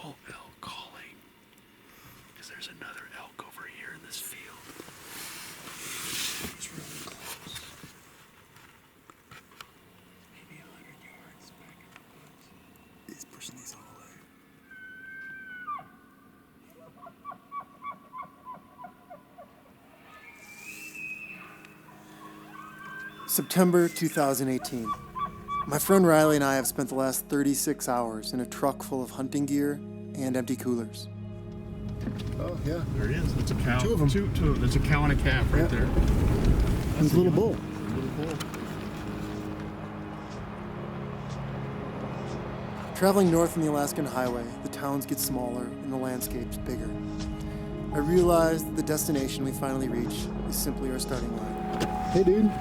call elk calling? Because there's another elk over here in this field. It's really close. Maybe 100 yards back in the woods. He's pushing these all away. September 2018. My friend Riley and I have spent the last 36 hours in a truck full of hunting gear and empty coolers. Oh, yeah. There he is. It's a cow. Two of them. Two of them. There's a cow and a calf right there. That's a little bull. Little bull. Traveling north on the Alaskan highway, the towns get smaller and the landscapes bigger. I realized that the destination we finally reach is simply our starting line. Hey, dude.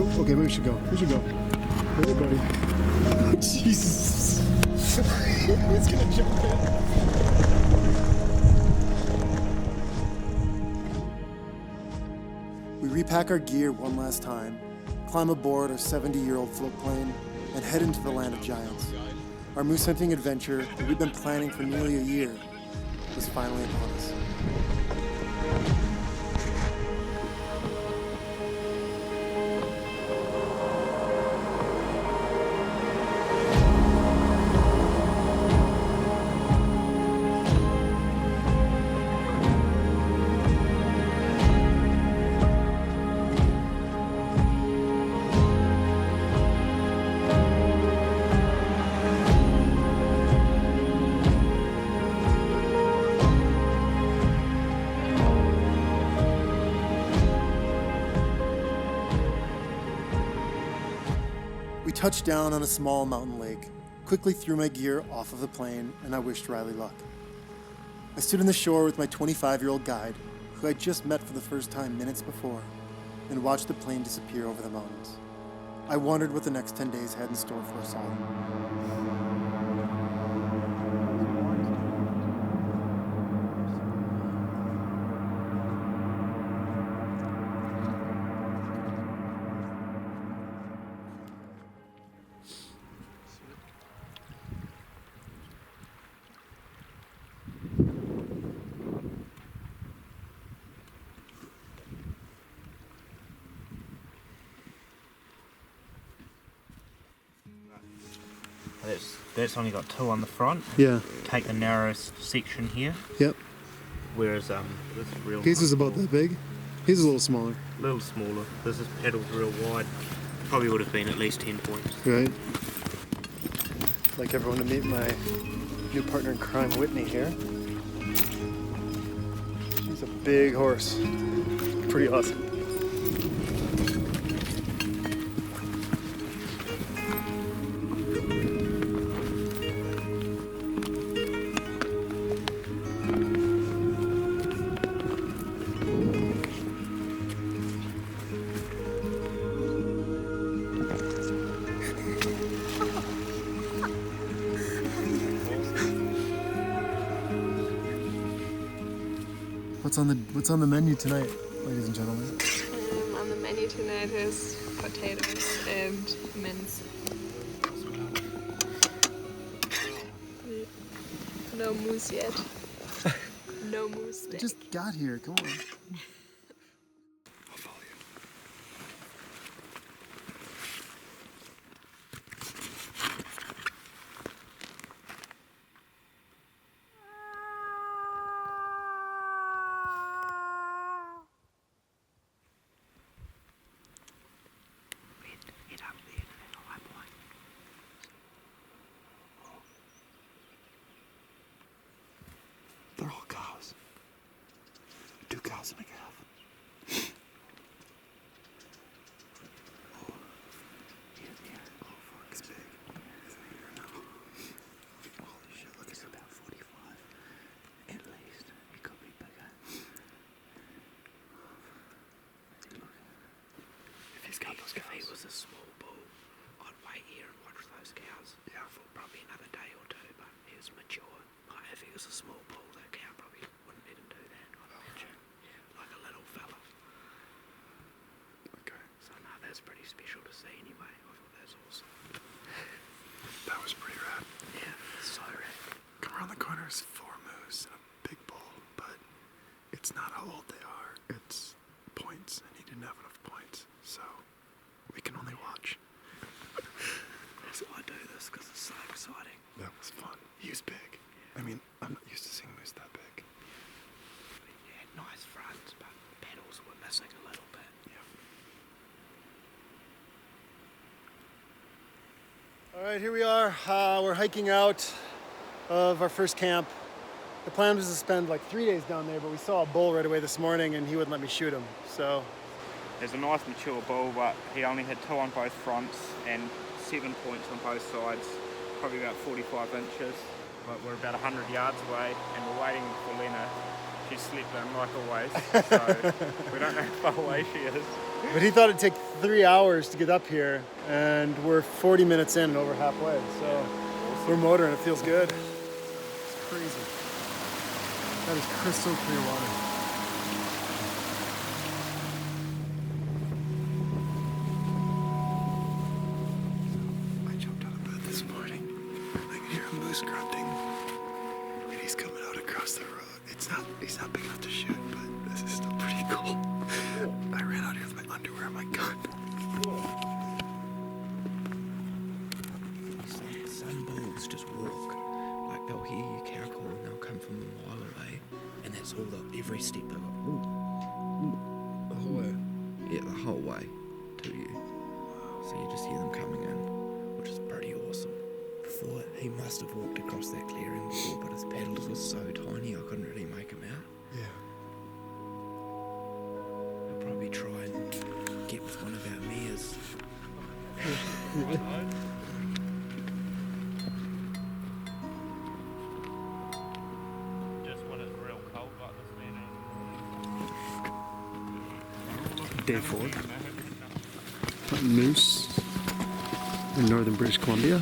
Oh, okay, we should go. We should go. Hey, buddy. Jesus. He's gonna jump in. We repack our gear one last time, climb aboard our 70-year-old floatplane, and head into the land of giants. Our moose hunting adventure that we've been planning for nearly a year is finally upon us. We touched down on a small mountain lake, quickly threw my gear off of the plane, and I wished Riley luck. I stood on the shore with my 25-year-old guide, who I just met for the first time minutes before, and watched the plane disappear over the mountains. I wondered what the next 10 days had in store for us all. That's only got two on the front. Yeah. Take the narrowest section here. Yep. Whereas this real His is about that big. His is a little smaller. a little smaller. This is pedals real wide. Probably would have been at least 10 points. Right. I'd like everyone to meet my new partner in crime, Whitney, here. She's a big horse. Pretty awesome. What's on the menu tonight, ladies and gentlemen? On the menu tonight is potatoes and mince. No moose yet. No moose I steak. just got here, come on. I'll follow you. They're all cows. 2 cows and a calf. Oh, he's here. Oh, fuck, it's big. Isn't he here now? Holy shit, look, it's about 45. At least. He could be bigger. If he's got those cows. If he was a small bull, I'd wait here and watch those cows. Yeah. For probably another day or two, but he was mature. Like, if he was a small bull, that cow probably wouldn't let him do that. I'd imagine. Like a little fella. Okay. So There's 4 moose and a big bull, but it's not how old they are. It's points, and he didn't have enough points, so we can only watch. That's why I do this, because it's so exciting. That was fun. He was big. I mean, I'm not used to seeing moose that big. Yeah, nice fronts, but pedals were missing a little bit. Yeah. All right, here we are. We're hiking out of our first camp. The plan was to spend like 3 days down there, but we saw a bull right away this morning and he wouldn't let me shoot him. So There's a nice mature bull, but he only had 2 on both fronts and 7 points on both sides, probably about 45 inches. But we're about 100 yards away and we're waiting for Lena. She slept in like always, so we don't know how far away she is. but he thought it'd take 3 hours to get up here, and we're 40 minutes in and over halfway. So we're motoring, it feels good. It's crazy. That is crystal clear water. I jumped out of bed this morning. I could hear a moose grunting, and he's coming out across the road. He's not big enough to shoot, but this is still pretty cool. I ran out here with my underwear and my gun. Some bulls just walk. Like they'll hear your cow call and they'll come from a mile away, and that's all. Every step they go, ooh, ooh, the whole way. Yeah, the whole way to you. So you just hear them coming in, which is pretty awesome. Before, he must have walked across that clearing before, but his paddles were so tiny I couldn't really make him out. Yeah. I'll probably try and get with one of our mares. Just when it's real cold like this, Day 4. Hunting moose in northern British Columbia.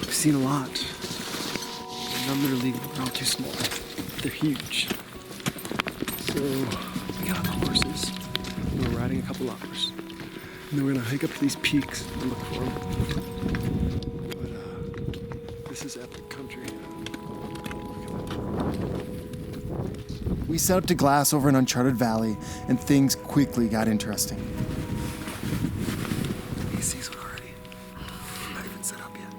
I've seen a lot. None that are legal, they're all too small. They're huge. So we got on the horses. And we're riding a couple hours. And then we're gonna hike up to these peaks and look for them. But this is epic country. We set up to glass over an uncharted valley, and things quickly got interesting. He sees one already. Not even set up yet.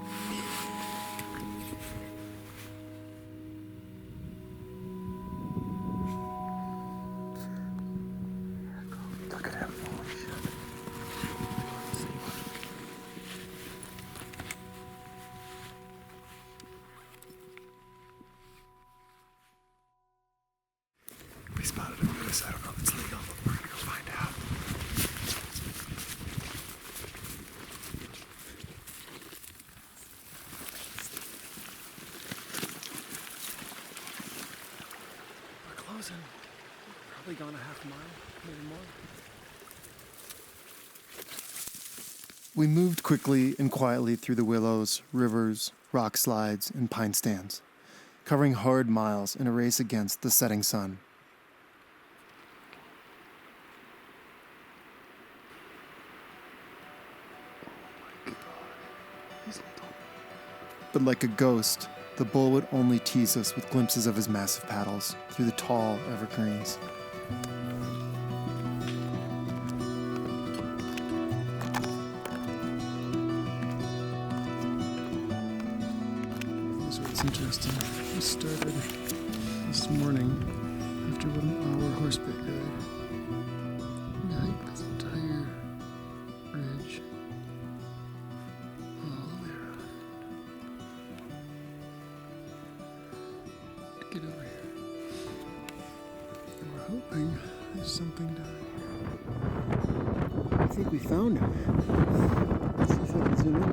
Look at him. Holy shit. We spotted a moose. I don't know if it's legal, but we're gonna go find out. We're closing. Probably gone a half mile, maybe more. We moved quickly and quietly through the willows, rivers, rock slides, and pine stands, covering hard miles in a race against the setting sun. But like a ghost, the bull would only tease us with glimpses of his massive paddles through the tall evergreens. Here's what's interesting. We started this morning after about an hour horseback ride. We hiked this entire ridge all the way around to get over here. And we're hoping there's something down here. I think we found him. Let's see if I can zoom in.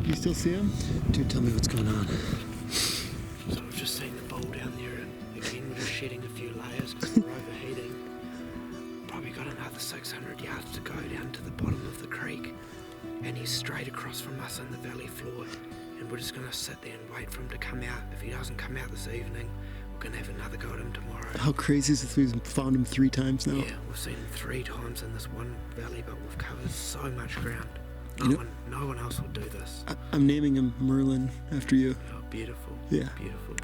You still see him? Dude, tell me what's going on. So we've just seen the bull down there, and again we're just shedding a few layers because we're overheating. Probably got another 600 yards to go down to the bottom of the creek, and he's straight across from us in the valley floor, and we're just going to sit there and wait for him to come out. If he doesn't come out this evening, we're going to have another go at him tomorrow. How crazy is this? We've found him 3 times now. Yeah, we've seen him 3 times in this one valley, but we've covered so much ground. No one else would do this. I'm naming him Merlin after you. Oh, beautiful. Yeah. Beautiful.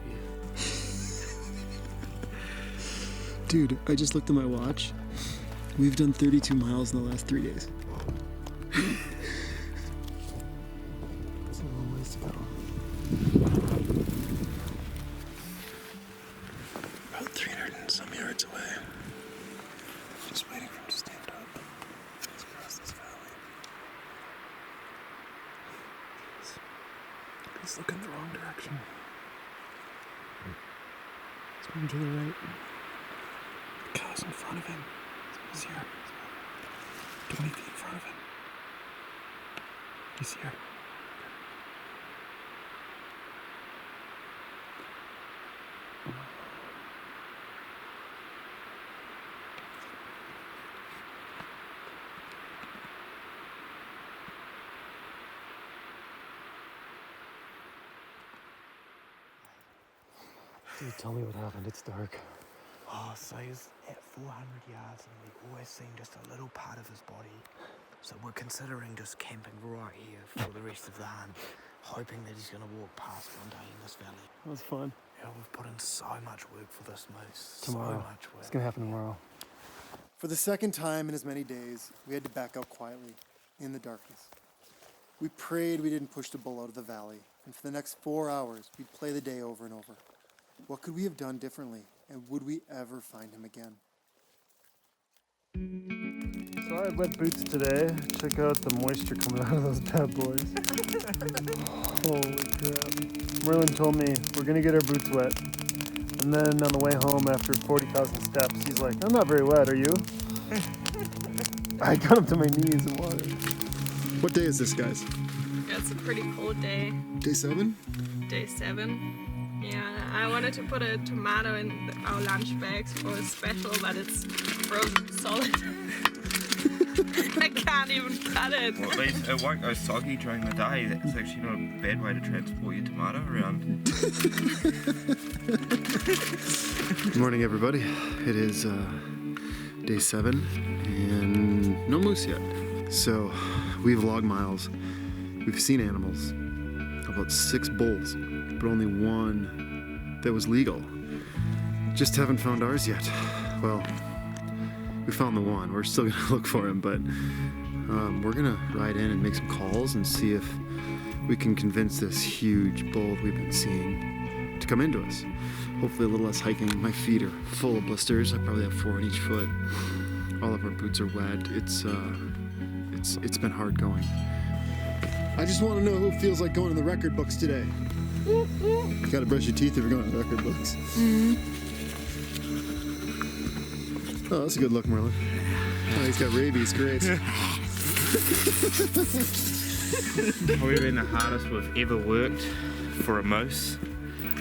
Dude, I just looked at my watch. We've done 32 miles in the last 3 days. That's a long ways to go. About 300 and some yards away. Just waiting for him to stand up. Let's cross this valley. He's looking the wrong direction. He's moving to the right. The cow's in front of him. He's here. 20 feet in front of him. He's here. Dude, tell me what happened. It's dark. Oh, so he's at 400 yards and we've always seen just a little part of his body. So we're considering just camping right here for the rest of the hunt, hoping that he's going to walk past one day in this valley. That was fun. Yeah, we've put in so much work for this moose. Tomorrow. So much work. It's gonna happen tomorrow. For the second time in as many days, we had to back out quietly, in the darkness. We prayed we didn't push the bull out of the valley, and for the next 4 hours, we'd play the day over and over. What could we have done differently, and would we ever find him again? So I had wet boots today. Check out the moisture coming out of those bad boys. Holy crap. Merlin told me we're gonna get our boots wet. And then on the way home after 40,000 steps, he's like, I'm not very wet, are you? I got up to my knees in water. What day is this, guys? Yeah, it's a pretty cold day. Day 7? Day 7. Yeah, I wanted to put a tomato in our lunch bags for a special, but it's frozen solid. I can't even cut it. Well, at least it won't go soggy during the day. That's actually not a bad way to transport your tomato around. Good morning, everybody. It is day 7 and no moose yet. So we've logged miles. We've seen animals, about 6 bulls, but only 1 that was legal. Just haven't found ours yet. Well, we found the 1. We're still gonna look for him, but we're gonna ride in and make some calls and see if we can convince this huge bull we've been seeing to come into us. Hopefully a little less hiking. My feet are full of blisters. I probably have 4 on each foot. All of our boots are wet. It's been hard going. I just want to know who feels like going to the record books today. You gotta brush your teeth if you're going to the record books. Oh, that's a good look, Merlin. Oh, he's got rabies. Great. Probably been the hardest we've ever worked for a moose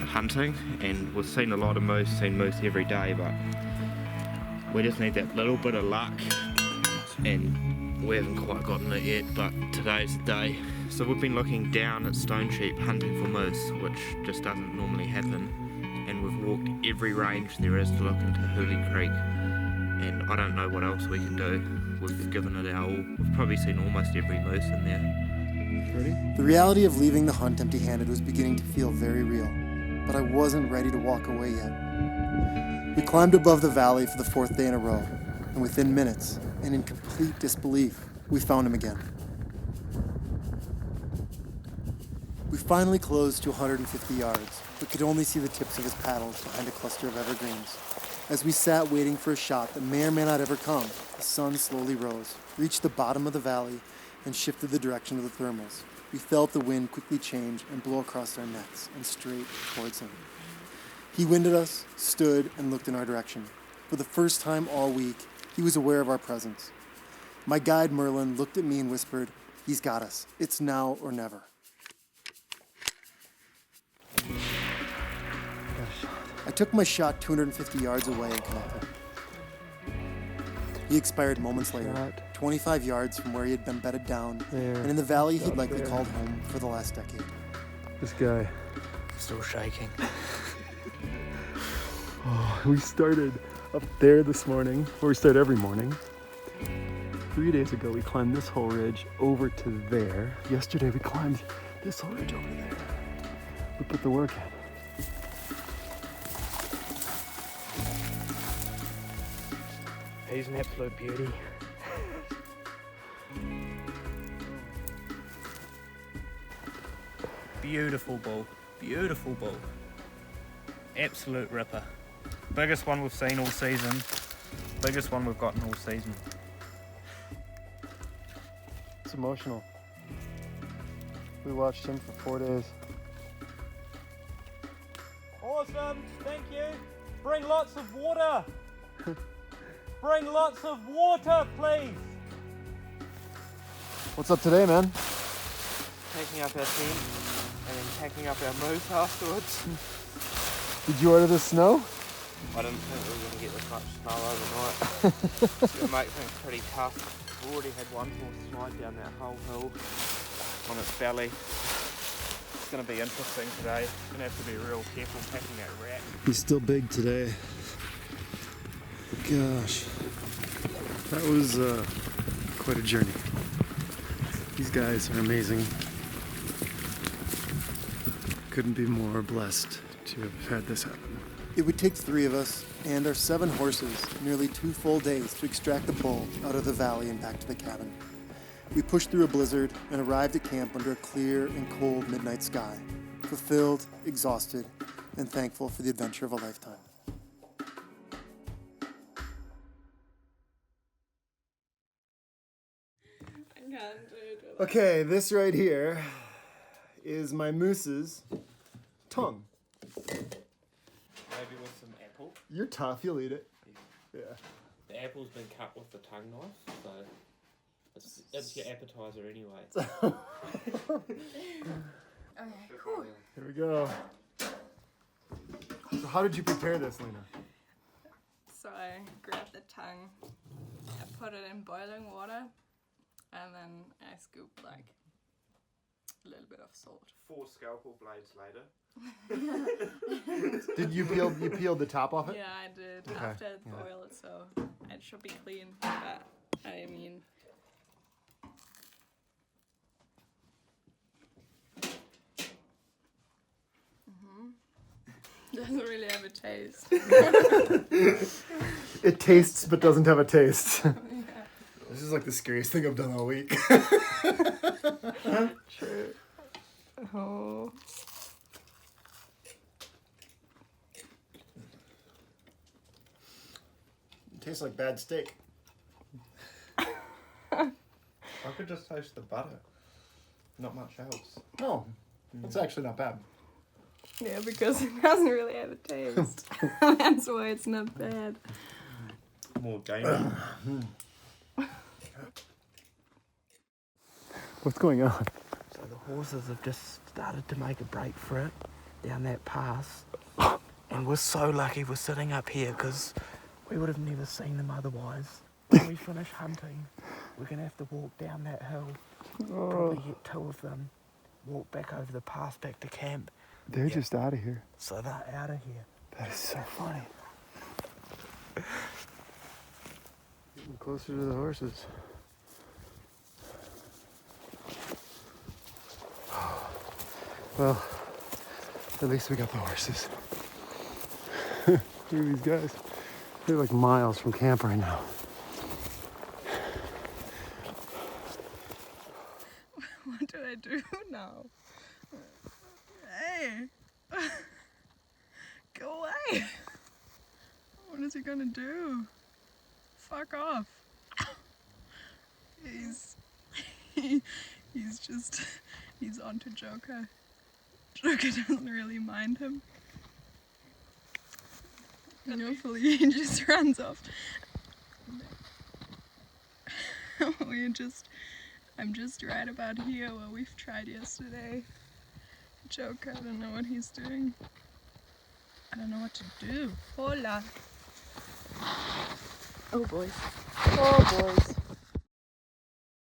hunting, and we've seen a lot of moose, seen moose every day, but we just need that little bit of luck, and we haven't quite gotten it yet, but today's the day. So we've been looking down at stone sheep hunting for moose, which just doesn't normally happen, and we've walked every range there is to look into Hurley Creek, and I don't know what else we can do. We've given it our all. We've probably seen almost every moose in there. Ready? The reality of leaving the hunt empty-handed was beginning to feel very real, but I wasn't ready to walk away yet. We climbed above the valley for the 4th day in a row, and within minutes, and in complete disbelief, we found him again. We finally closed to 150 yards, but could only see the tips of his paddles behind a cluster of evergreens. As we sat waiting for a shot that may or may not ever come, the sun slowly rose, reached the bottom of the valley, and shifted the direction of the thermals. We felt the wind quickly change and blow across our necks and straight towards him. He winded us, stood, and looked in our direction. For the first time all week, he was aware of our presence. My guide, Merlin, looked at me and whispered, "He's got us. It's now or never." I took my shot 250 yards away and connected. He expired moments later, 25 yards from where he had been bedded down, and in the valley he'd likely called home for the last decade. This guy. Still shaking. Oh, we started up there this morning, or we start every morning. 3 days ago, we climbed this whole ridge over to there. Yesterday, we climbed this whole ridge over there. We put the work in. He's an absolute beauty. Beautiful bull, beautiful bull. Absolute ripper. Biggest one we've seen all season. Biggest one we've gotten all season. It's emotional. We watched him for 4 days. Awesome, thank you. Bring lots of water. Bring lots of water, please. What's up today, man? Packing up our tent and then packing up our moose afterwards. Did you order the snow? I didn't think we were going to get this much snow overnight. It's going to make things pretty tough. We've already had one horse slide down that whole hill on its belly. It's going to be interesting today. Going to have to be real careful packing that rack. He's still big today. Gosh, that was quite a journey. These guys are amazing. Couldn't be more blessed to have had this happen. It would take 3 of us and our 7 horses nearly 2 full days to extract the bull out of the valley and back to the cabin. We pushed through a blizzard and arrived at camp under a clear and cold midnight sky, fulfilled, exhausted, and thankful for the adventure of a lifetime. Okay, this right here is my moose's tongue. Maybe with some apple. You're tough, you'll eat it. Yeah. The apple's been cut with the tongue knife, so it's your appetizer anyway. Okay, cool. Here we go. So how did you prepare this, Lena? So I grabbed the tongue, I put it in boiling water, and then I scoop like a little bit of salt. 4 scalpel blades later. Did you peeled the top off it? Yeah, I did Okay, after it yeah. boiled, so it should be clean. But I mean, doesn't really have a taste. It tastes but doesn't have a taste. This is like the scariest thing I've done all week. True. Oh. It tastes like bad steak. I could just taste the butter. Not much else. No, it's actually not bad. Yeah, because it doesn't really have a taste. That's why it's not bad. More gamey. What's going on? So the horses have just started to make a break for it down that pass. And we're so lucky we're sitting up here because we would have never seen them otherwise. When we finish hunting, we're going to have to walk down that hill, probably get 2 of them, walk back over the pass back to camp. They're just out of here. So they're out of here. That is so funny. Getting closer to the horses. Well, at least we got the horses. Look at these guys. They're like miles from camp right now. What do I do now? Hey! Go away! What is he gonna do? Fuck off. He's onto Joker. Joker doesn't really mind him. And hopefully he just runs off. I'm just right about here where we've tried yesterday. Joker, I don't know what he's doing. I don't know what to do. Hola. Oh boys. Oh boys.